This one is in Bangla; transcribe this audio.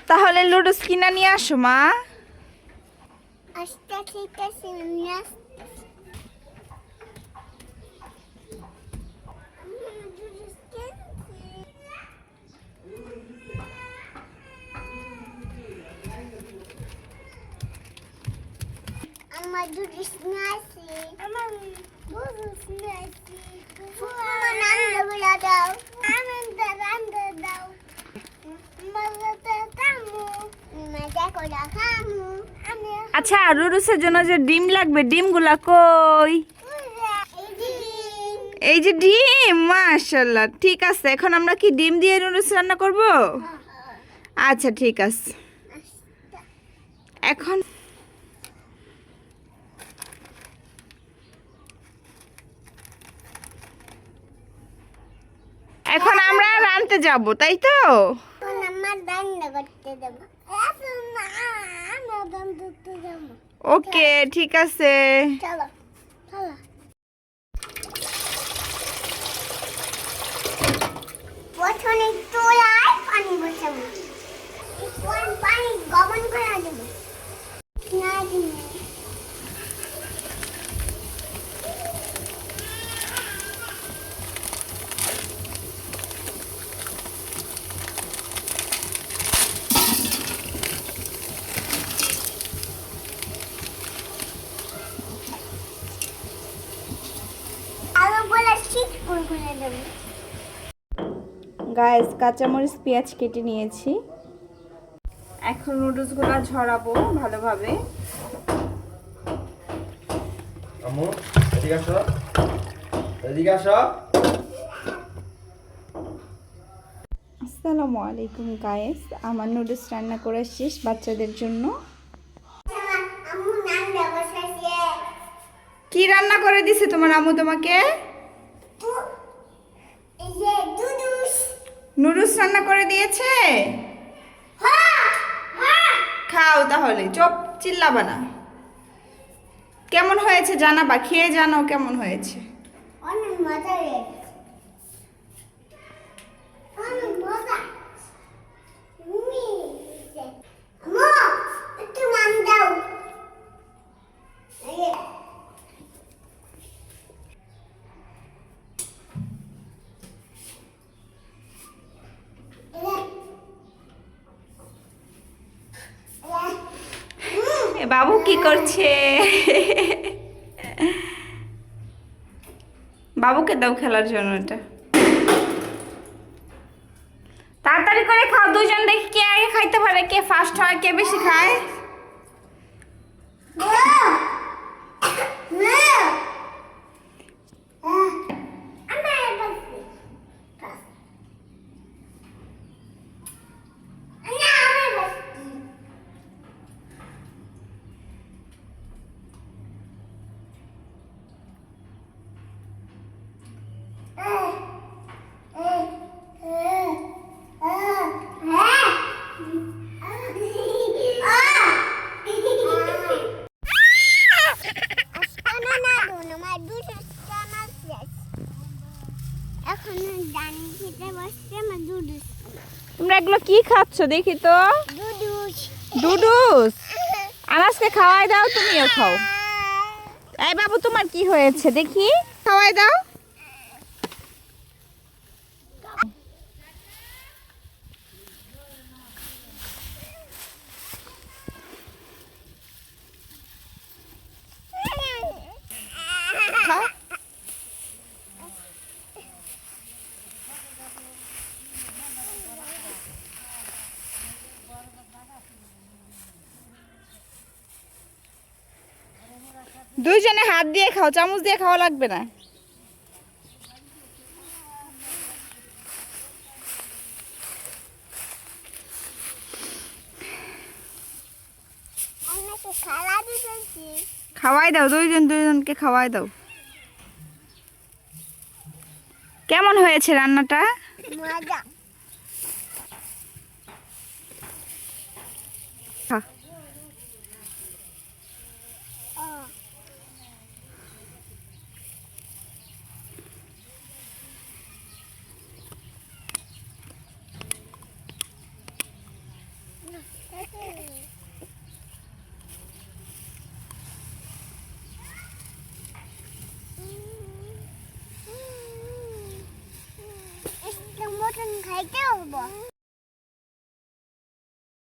তাহলে লুডুস কিনা নিয়ে আসো মা। আচ্ছা ঠিক আছে নিয়ে আসতেছি। আমার দুধ নিয়ে আসি। আমার দুধ নিয়ে আসি। আমার নান্দা বলে দাও। আনন্দা রান্দা দাও। মজাটা কামু। মজা করে খামু। আমি আচ্ছা লুডুসের জন্য যে ডিম লাগবে, ডিমগুলা কই? এই যে ডিম, মাশাআল্লাহ। ঠিক আছে, এখন আমরা কি ডিম দিয়ে নুডলস রান্না করব? আচ্ছা ঠিক আছে। এখন এখন আমরা রান্নাতে যাব, তাই তো? আমার রান্না করতে দেব। এখন আমি রান্না করতে যাব। ওকে ঠিক আছে। চলো চলো। প্রথমে চুলায় পানি বসাবো। পানি গরম করে দেবো। না দিই আলু বলে ঠিক করে দেবো। গাইস, কাঁচামরিচ পেঁয়াজ কেটে নিয়েছি। এখন নুডলসগুলো ঝরাবো ভালোভাবে। আম্মু এদিকে আসো, এদিকে আসো। আসসালামু আলাইকুম গাইস, আমার নুডলস রান্না করে শেষ বাচ্চাদের জন্য। আম্মু নান্দা বসাইছে। কি রান্না করে দিছে তোমার আম্মু তোমাকে? এই যে দুধুস। নুডলস রান্না করে দিয়েছে। হ্যাঁ হ্যাঁ। খাও তাহলে, চুপ চিল্লাবা না। কেমন হয়েছে জানাবা, খেয়ে জানো কেমন হয়েছে। অনেক মজা হয়েছে। অনেক মজা। আম্মু একটু নাম দাও। এই যে। এ বাবু কি করছে? বাবুকে দাও খেলার জন্য এটা। তাড়াতাড়ি করে খাও, দুজন দেখি কে আগে খাইতে পারে, কে ফার্স্ট হয়, কে বেশি খায়। এখন ডান খেতে বসছে আমার দুধুস। তোমরা এগুলো কি খাচ্ছ দেখি তো? দুধুস। ডুডুস। আনাজকে খাওয়াই দাও, তুমিও খাও। এই বাবু তোমার কি হয়েছে দেখি, খাওয়াই দাও। খাও। দুইজনে হাত দিয়ে খাও, চামচ দিয়ে খাওয়া লাগবে না। আমাকে খালা দিতেছি। খাওয়াই দাও, দুইজনকে খাওয়াই দাও। কেমন হয়েছে রান্নাটা? মজা। খা। খাইতে হবো